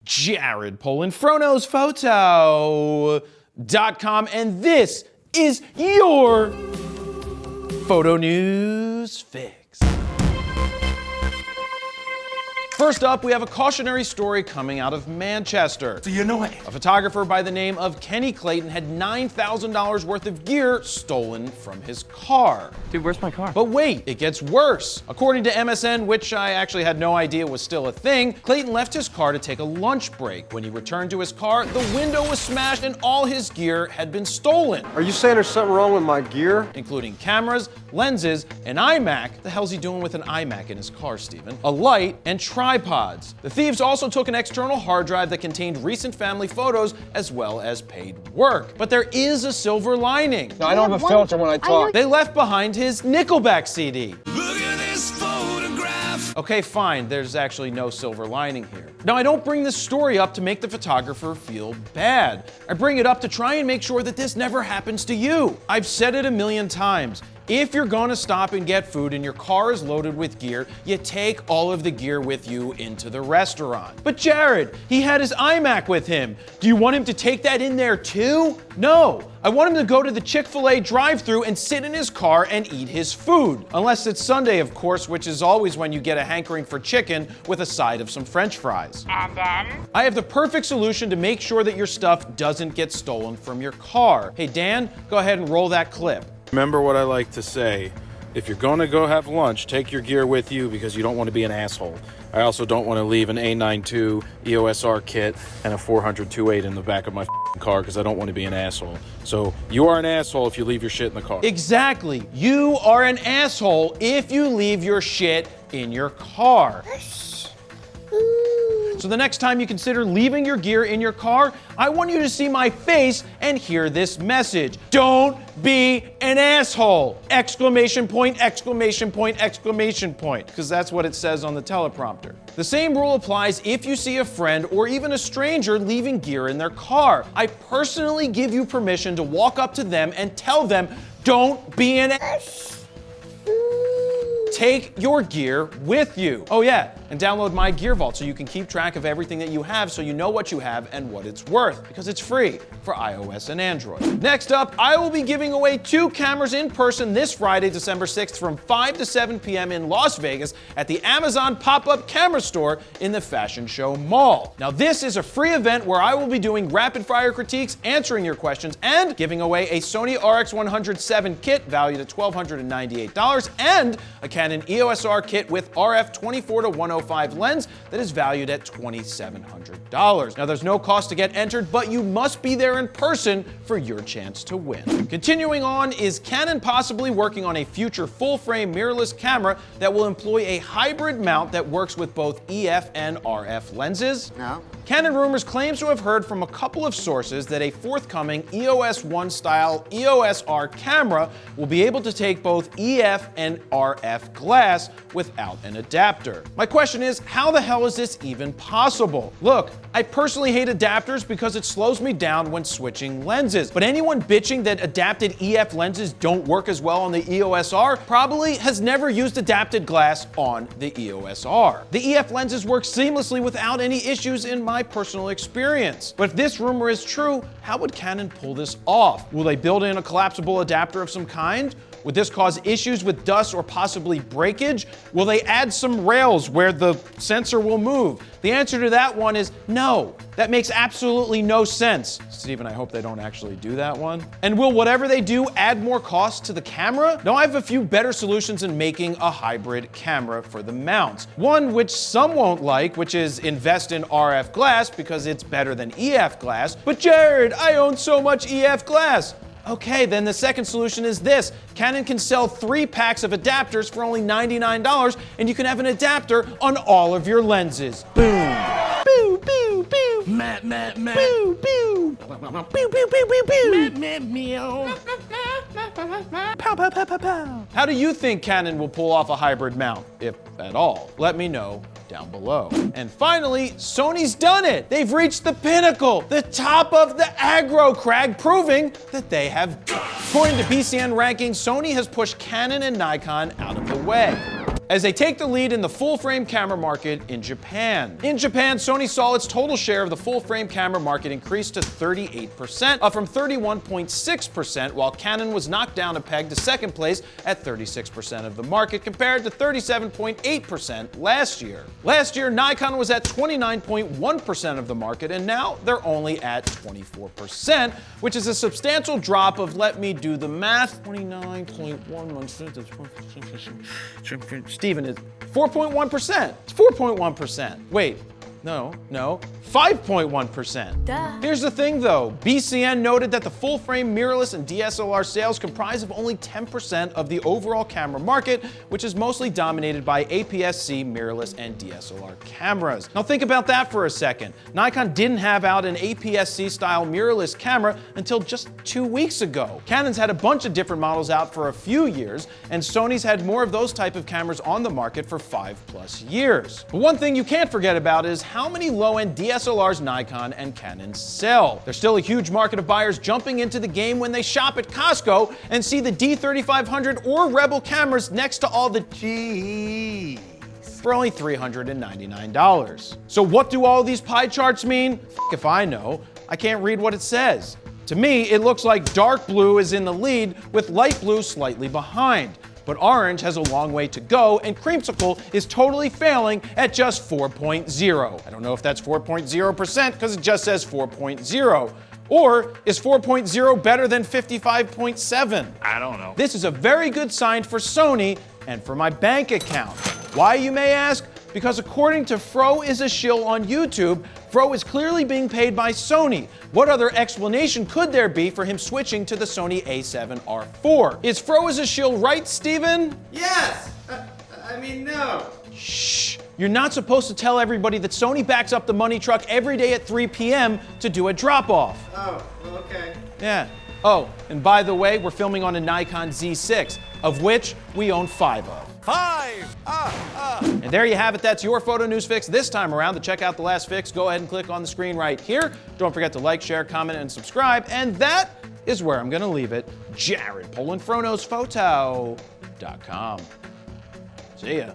Jared Polin, FroKnowsPhoto.com, and this is your Photo News Fix. First up, we have a cautionary story coming out of Manchester. Do you know it? A photographer by the name of Kenny Clayton had $9,000 worth of gear stolen from his car. Dude, where's my car? But wait, it gets worse. According to MSN, which I actually had no idea was still a thing, Clayton left his car to take a lunch break. When he returned to his car, the window was smashed and all his gear had been stolen. Are you saying there's something wrong with my gear? Including cameras, lenses, an iMac. The hell's he doing with an iMac in his car, Steven? A light, and tripods. The thieves also took an external hard drive that contained recent family photos as well as paid work. But there is a silver lining. No, I don't have a filter when I talk. They left behind his Nickelback CD. Look at this photograph. Okay, fine, there's actually no silver lining here. Now, I don't bring this story up to make the photographer feel bad. I bring it up to try and make sure that this never happens to you. I've said it a million times. If you're gonna stop and get food and your car is loaded with gear, you take all of the gear with you into the restaurant. But Jared, he had his iMac with him. Do you want him to take that in there too? No, I want him to go to the Chick-fil-A drive-thru and sit in his car and eat his food. Unless it's Sunday, of course, which is always when you get a hankering for chicken with a side of some French fries. And then? I have the perfect solution to make sure that your stuff doesn't get stolen from your car. Hey Dan, go ahead and roll that clip. Remember what I like to say, if you're gonna go have lunch, take your gear with you because you don't want to be an asshole. I also don't want to leave an A92 EOS R kit and a 400-28 in the back of my car because I don't want to be an asshole. So you are an asshole if you leave your shit in the car. Exactly. You are an asshole if you leave your shit in your car. So the next time you consider leaving your gear in your car, I want you to see my face and hear this message. Don't be an asshole! Exclamation point, exclamation point, exclamation point. Because that's what it says on the teleprompter. The same rule applies if you see a friend or even a stranger leaving gear in their car. I personally give you permission to walk up to them and tell them, don't be an asshole. Take your gear with you. Oh yeah, and download My Gear Vault so you can keep track of everything that you have so you know what you have and what it's worth, because it's free for iOS and Android. Next up, I will be giving away 2 cameras in person this Friday, December 6th from 5 to 7 p.m. in Las Vegas at the Amazon pop-up camera store in the Fashion Show Mall. Now this is a free event where I will be doing rapid fire critiques, answering your questions, and giving away a Sony RX107 kit valued at $1,298 and a Canon EOS R kit with RF 24 to 105 lens that is valued at $2,700. Now there's no cost to get entered, but you must be there in person for your chance to win. Continuing on, is Canon possibly working on a future full-frame mirrorless camera that will employ a hybrid mount that works with both EF and RF lenses? No. Canon Rumors claims to have heard from a couple of sources that a forthcoming EOS 1 style EOS R camera will be able to take both EF and RF glass without an adapter. My question is, how the hell is this even possible? Look, I personally hate adapters because it slows me down when switching lenses, but anyone bitching that adapted EF lenses don't work as well on the EOS R probably has never used adapted glass on the EOS R. The EF lenses work seamlessly without any issues in my personal experience. But if this rumor is true, how would Canon pull this off? Will they build in a collapsible adapter of some kind? Would this cause issues with dust or possibly breakage? Will they add some rails where the sensor will move? The answer to that one is no. That makes absolutely no sense. Steven, I hope they don't actually do that one. And will whatever they do add more cost to the camera? No, I have a few better solutions in making a hybrid camera for the mounts. One which some won't like, which is invest in RF glass because it's better than EF glass. But Jared, I own so much EF glass. Okay, then the second solution is this. Canon can sell 3 packs of adapters for only $99, and you can have an adapter on all of your lenses. Boom. Boo, boo, boo. Matt. Boo, boo. Boo, boo, boo, boo, boo. Meow. Pow, pow, pow, pow, pow. How do you think Canon will pull off a hybrid mount, if at all? Let me know down below. And finally, Sony's done it. They've reached the pinnacle, the top of the aggro crag, proving that they have. According to BCN rankings, Sony has pushed Canon and Nikon out of the way. as they take the lead in the full-frame camera market in Japan. In Japan, Sony saw its total share of the full-frame camera market increase to 38%, up from 31.6%, while Canon was knocked down a peg to second place at 36% of the market, compared to 37.8% last year. Last year, Nikon was at 29.1% of the market, and now they're only at 24%, which is a substantial drop of, let me do the math, 29.1%. Steven, is 4.1%. It's 4.1%. Wait. No, 5.1%. Duh. Here's the thing though, BCN noted that the full-frame mirrorless and DSLR sales comprise of only 10% of the overall camera market, which is mostly dominated by APS-C mirrorless and DSLR cameras. Now think about that for a second. Nikon didn't have out an APS-C style mirrorless camera until just 2 weeks ago. Canon's had a bunch of different models out for a few years, and Sony's had more of those type of cameras on the market for 5+ years. But one thing you can't forget about is how many low-end DSLRs Nikon and Canon sell. There's still a huge market of buyers jumping into the game when they shop at Costco and see the D3500 or Rebel cameras next to all the G's for only $399. So what do all these pie charts mean? F if I know. I can't read what it says. To me, it looks like dark blue is in the lead with light blue slightly behind. But orange has a long way to go, and creamsicle is totally failing at just 4.0. I don't know if that's 4.0% because it just says 4.0. Or is 4.0 better than 55.7? I don't know. This is a very good sign for Sony and for my bank account. Why, you may ask? Because according to Fro is a shill on YouTube, Fro is clearly being paid by Sony. What other explanation could there be for him switching to the Sony a7R4? Is Fro is a shill right, Steven? Yes! I mean, no. Shh. You're not supposed to tell everybody that Sony backs up the money truck every day at 3 p.m. to do a drop-off. Oh, well, okay. Yeah. Oh, and by the way, we're filming on a Nikon Z6, of which we own 5 of. 5! And there you have it. That's your photo news fix this time around. To check out the last fix, go ahead and click on the screen right here. Don't forget to like, share, comment, and subscribe. And that is where I'm going to leave it. Jared Polin, FroKnowsPhoto.com. See ya.